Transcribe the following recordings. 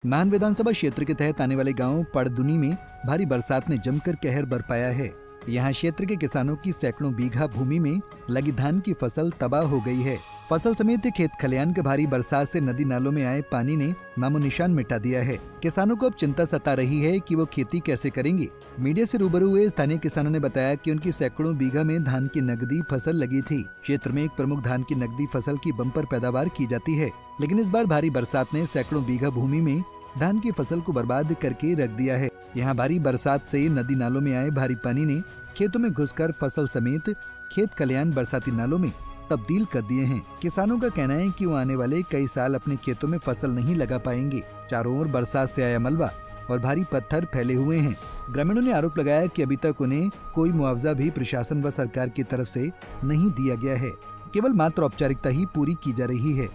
नाहन विधानसभा क्षेत्र के तहत आने वाले गांव पड़दुनी में भारी बरसात ने जमकर कहर बरपाया है। यहाँ क्षेत्र के किसानों की सैकड़ों बीघा भूमि में लगी धान की फसल तबाह हो गई है। फसल समेत खेत खलियान के भारी बरसात से नदी नालों में आए पानी ने नामो निशान मिटा दिया है। किसानों को अब चिंता सता रही है कि वो खेती कैसे करेंगे। मीडिया से रूबरू हुए स्थानीय किसानों ने बताया कि उनकी सैकड़ों बीघा में धान की नकदी फसल लगी थी। क्षेत्र में एक प्रमुख धान की नकदी फसल की बम्पर पैदावार की जाती है, लेकिन इस बार भारी बरसात ने सैकड़ों बीघा भूमि में धान की फसल को बर्बाद करके रख दिया है। यहाँ भारी बरसात से नदी नालों में आए भारी पानी ने खेतों में घुसकर फसल समेत खेत खलियान बरसाती नालों में तब्दील कर दिए हैं। किसानों का कहना है कि वो आने वाले कई साल अपने खेतों में फसल नहीं लगा पाएंगे। चारों ओर बरसात से आया मलबा और भारी पत्थर फैले हुए हैं। ग्रामीणों ने आरोप लगाया कि अभी तक उन्हें कोई मुआवजा भी प्रशासन व सरकार की तरफ से नहीं दिया गया है। केवल मात्र औपचारिकता ही पूरी की जा रही है,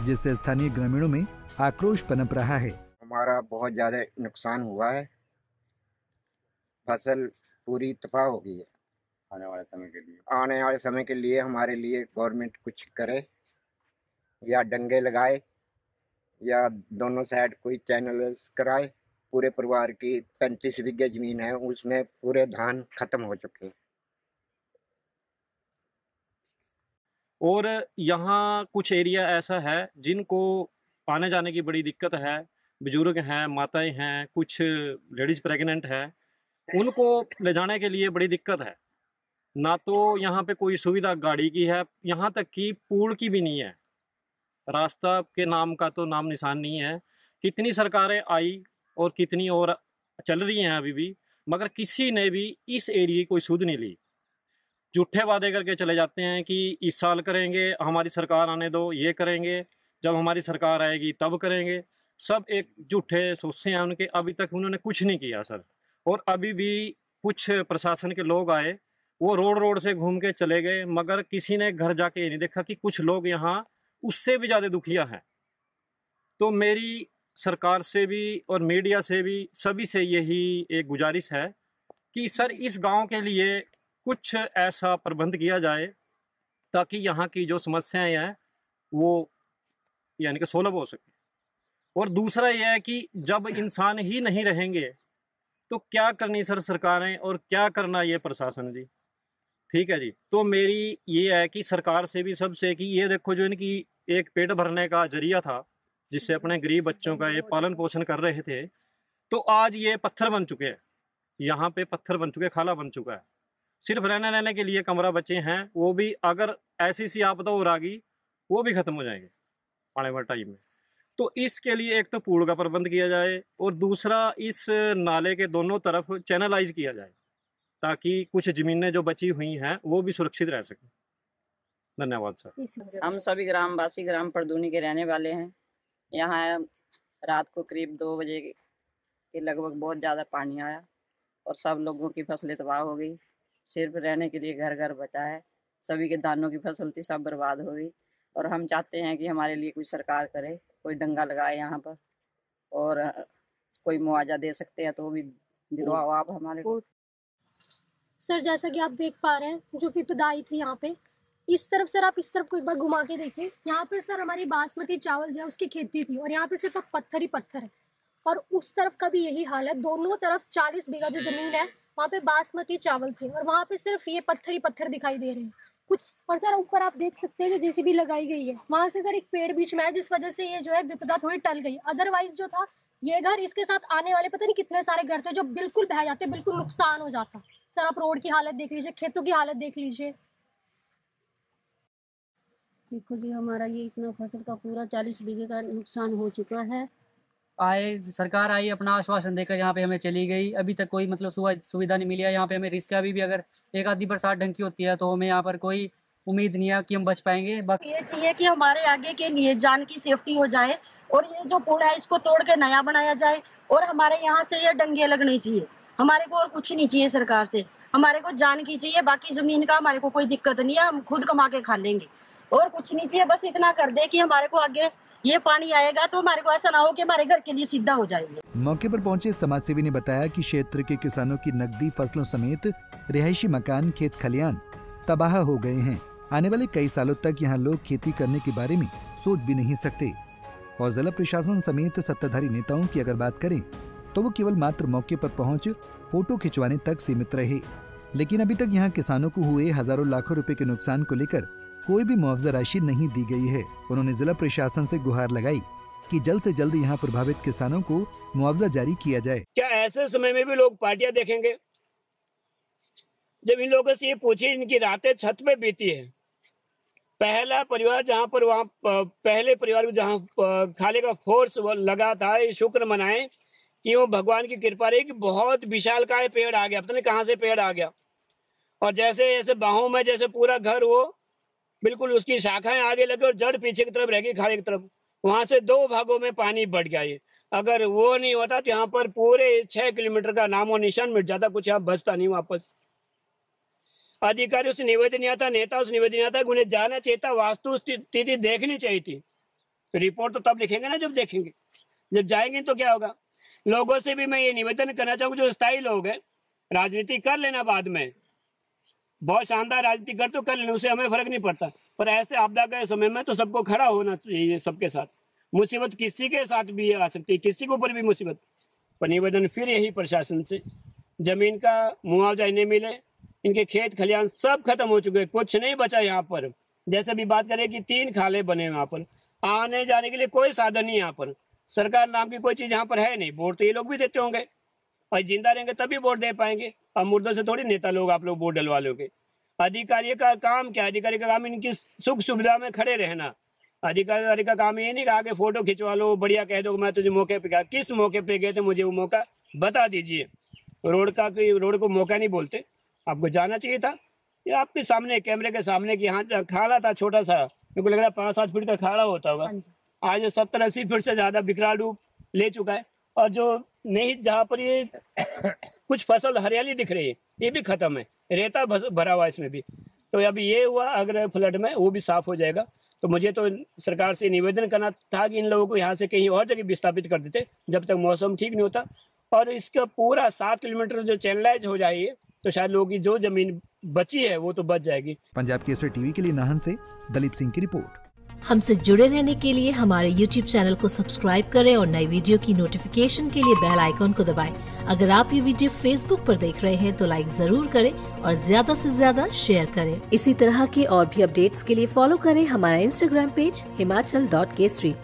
जिससे स्थानीय ग्रामीणों में आक्रोश पनप रहा है। हमारा बहुत ज्यादा नुकसान हुआ है, फसल पूरी तबाह हो गई है। आने वाले समय के लिए हमारे लिए गवर्नमेंट कुछ करे, या डंगे लगाए या दोनों साइड कोई चैनल कराए। पूरे परिवार की 35 बीघे जमीन है, उसमें पूरे धान खत्म हो चुके हैं। और यहाँ कुछ एरिया ऐसा है जिनको आने जाने की बड़ी दिक्कत है। बुजुर्ग हैं, माताएं हैं, कुछ लेडीज प्रेग्नेंट हैं, उनको ले जाने के लिए बड़ी दिक्कत है। ना तो यहाँ पे कोई सुविधा गाड़ी की है, यहाँ तक कि पुल की भी नहीं है। रास्ता के नाम का तो नाम निशान नहीं है। कितनी सरकारें आई और कितनी और चल रही हैं अभी भी, मगर किसी ने भी इस एरिया की कोई सुध नहीं ली। झूठे वादे करके चले जाते हैं कि इस साल करेंगे, हमारी सरकार आने दो, ये करेंगे, जब हमारी सरकार आएगी तब करेंगे। सब एक झूठे सोचे हैं उनके, अभी तक उन्होंने कुछ नहीं किया सर। और अभी भी कुछ प्रशासन के लोग आए, वो रोड से घूम के चले गए, मगर किसी ने घर जाके ये नहीं देखा कि कुछ लोग यहाँ उससे भी ज़्यादा दुखिया हैं। तो मेरी सरकार से भी और मीडिया से भी सभी से यही एक गुजारिश है कि सर इस गांव के लिए कुछ ऐसा प्रबंध किया जाए ताकि यहाँ की जो समस्याएं हैं वो यानी कि सुलभ हो सके। और दूसरा यह है कि जब इंसान ही नहीं रहेंगे तो क्या करनी सर सरकारें और क्या करना ये प्रशासन जी। ठीक है जी, तो मेरी ये है कि सरकार से भी सबसे कि ये देखो जो इनकी एक पेट भरने का जरिया था, जिससे अपने गरीब बच्चों का ये पालन पोषण कर रहे थे, तो आज ये पत्थर बन चुके हैं। यहाँ पे पत्थर बन चुके, खाला बन चुका है। सिर्फ रहने के लिए कमरा बचे हैं, वो भी अगर ऐसी सी आपदा और आ गई वो भी खत्म हो जाएंगे आने वाले टाइम में। तो इसके लिए एक तो पूल का प्रबंध किया जाए और दूसरा इस नाले के दोनों तरफ चैनलाइज किया जाए ताकि कुछ जमीनें जो बची हुई हैं वो भी सुरक्षित रह सकें। धन्यवाद सर। हम सभी ग्रामवासी ग्राम पड़दुनी के रहने वाले हैं। यहाँ रात को करीब 2 बजे के लगभग बहुत ज़्यादा पानी आया और सब लोगों की फसलें तबाह हो गई। सिर्फ रहने के लिए घर बचा है। सभी के धानों की फसल थी, सब बर्बाद हो गई। और हम चाहते हैं कि हमारे लिए कोई सरकार करे, कोई डंगा लगाए यहाँ पर, और कोई मुआवजा दे सकते हैं तो भी दिलवाओ आप हमारे को। सर जैसा कि आप देख पा रहे हैं जो विपदा आई थी यहाँ पे, इस तरफ सर आप इस तरफ को एक बार घुमा के देखिए। यहाँ पे सर हमारी बासमती चावल जो है उसकी खेती थी और यहाँ पे सिर्फ पत्थर ही पत्थर है। और उस तरफ का भी यही हाल है। दोनों तरफ 40 बीघा जो जमीन है वहाँ पे बासमती चावल थे और वहाँ पे सिर्फ ये पत्थर ही पत्थर दिखाई दे रहे हैं कुछ। और सर ऊपर आप देख सकते हैं जो जेसीबी लगाई गई है, वहाँ से सर एक पेड़ बीच में है, जिस वजह से ये जो है विपदा थोड़ी टल गई। अदरवाइज जो था ये घर, इसके साथ आने वाले पता नहीं कितने सारे घर थे जो बिल्कुल बह जाते, बिल्कुल नुकसान हो जाता। सर आप रोड की हालत देख लीजिए, खेतों की हालत देख लीजिए। देखो जी हमारा ये इतना फसल का पूरा 40 बीघे का नुकसान हो चुका है। सरकार आई, अपना आश्वासन देकर यहाँ पे हमें चली गई। अभी तक कोई मतलब सुविधा नहीं मिली है यहाँ पे हमें। रिस्क अभी भी अगर एक आधी बरसात ढंग की होती है तो हमें यहाँ पर कोई उम्मीद नहीं है कि हम बच पाएंगे। ये चाहिए कि हमारे आगे के लिए जान की सेफ्टी हो जाए और ये जो पुल है इसको तोड़ के नया बनाया जाए और हमारे यहाँ से ये डंगे लगने चाहिए। हमारे को और कुछ नहीं चाहिए सरकार से, हमारे को जान की चाहिए। बाकी जमीन का हमारे को कोई दिक्कत नहीं है, हम खुद कमा के खा लेंगे और कुछ नहीं चाहिए। बस इतना कर दे कि हमारे को आगे ये पानी आएगा तो हमारे को ऐसा ना हो कि हमारे घर के लिए सीधा हो जाएंगे। मौके पर पहुंचे समाजसेवी ने बताया कि क्षेत्र के किसानों की नकदी फसलों समेत रिहायशी मकान, खेत खलियान तबाह हो गए हैं। आने वाले कई सालों तक यहाँ लोग खेती करने के बारे में सोच भी नहीं सकते। और जिला प्रशासन समेत सत्ताधारी नेताओं की अगर बात करें तो वो केवल मात्र मौके पर पहुंच फोटो खिंचवाने तक सीमित रहे। लेकिन अभी तक यहाँ किसानों को हुए हजारों लाखों रुपए के नुकसान को लेकर कोई भी मुआवजा राशि नहीं दी गई है। उन्होंने जिला प्रशासन से गुहार लगाई कि जल्द से जल्द यहाँ प्रभावित किसानों को मुआवजा जारी किया जाए। क्या ऐसे समय में भी लोग पार्टियां देखेंगे? जब इन लोगों से ये पूछे, इनकी रातें छत पे बीती है। पहला परिवार जहाँ पर वहाँ पहले परिवार को जहाँ खाने का फोर्स लगा था, ये शुक्र मनाए कि वो भगवान की कृपा रही कि बहुत विशालकाय पेड़ आ गया, पता नहीं कहाँ से पेड़ आ गया। और जैसे ऐसे बाहों में जैसे पूरा घर वो बिल्कुल उसकी शाखाएं आगे लगे और जड़ पीछे की तरफ रहेगी, खाने की तरफ। वहां से 2 भागों में पानी बढ़ गया। ये अगर वो नहीं होता तो यहाँ पर पूरे 6 किलोमीटर का नामो निशान मिट जाता, कुछ यहाँ बचता नहीं वापस। अधिकारियों से निवेदन आता, नेताओं से निवेदन आता, उन्हें जाना चाहिए था, वास्तु स्थिति देखनी चाहिए थी। रिपोर्ट तो तब लिखेंगे ना जब देखेंगे, जब जाएंगे तो क्या होगा। लोगों से भी मैं ये निवेदन करना चाहूँगा, जो स्थायी लोग हैं, राजनीति कर लेना बाद में, बहुत शानदार राजनीति कर तो कर लेना, उससे हमें फर्क नहीं पड़ता, पर ऐसे आपदा के समय में तो सबको खड़ा होना चाहिए। सबके साथ मुसीबत किसी के साथ भी आ सकती है, किसी के ऊपर भी मुसीबत। पर निवेदन फिर यही प्रशासन से, जमीन का मुआवजा इन्हें मिले। इनके खेत खलियान सब खत्म हो चुके हैं, कुछ नहीं बचा यहाँ पर। जैसे भी बात करें कि 3 खाले बने यहाँ पर, आने जाने के लिए कोई साधन नहीं यहाँ पर। सरकार नाम की कोई चीज़ यहाँ पर है नहीं। वोट तो ये लोग भी देते होंगे, और जिंदा रहेंगे तभी वोट दे पाएंगे। अब मुर्दों से थोड़ी नेता लोग आप लोग वोट डलवा लोगे। अधिकारी का काम क्या? अधिकारी का काम इनकी सुख सुविधा में खड़े रहना। अधिकारी का काम ये नहीं कि आगे फोटो खिंचवा लो, बढ़िया कह दो मैं तुझे मौके पे गया। किस मौके पे गए थे, मुझे वो मौका बता दीजिए। रोड को मौका नहीं बोलते, आपको जाना चाहिए था। ये आपके सामने कैमरे के सामने कि यहाँ खाड़ा था छोटा सा, मेरे को लग रहा है 5-7 फीट का खाड़ा होता होगा, आज 70-80 फीट से ज्यादा विकराल रूप ले चुका है। और जो नहीं, जहाँ पर ये कुछ फसल हरियाली दिख रही है, ये भी खत्म है, रेता भरा हुआ इसमें भी। तो अभी ये हुआ, अगर फ्लड में वो भी साफ हो जाएगा। तो मुझे तो सरकार से निवेदन करना था कि इन लोगों को यहाँ से कहीं और जगह विस्थापित कर देते जब तक मौसम ठीक नहीं होता। और इसका पूरा 7 किलोमीटर जो चैनलाइज हो जाएगी तो शायद लोगों की जो जमीन बची है वो तो बच जाएगी। पंजाब केसरी टीवी के लिए नाहन से दलीप सिंह की रिपोर्ट। हमसे जुड़े रहने के लिए हमारे YouTube चैनल को सब्सक्राइब करें और नई वीडियो की नोटिफिकेशन के लिए बेल आइकॉन को दबाएं। अगर आप ये वीडियो Facebook पर देख रहे हैं तो लाइक जरूर करें और ज्यादा से ज्यादा शेयर करें। इसी तरह के और भी अपडेट्स के लिए फॉलो करें हमारा Instagram पेज himachal.kesri।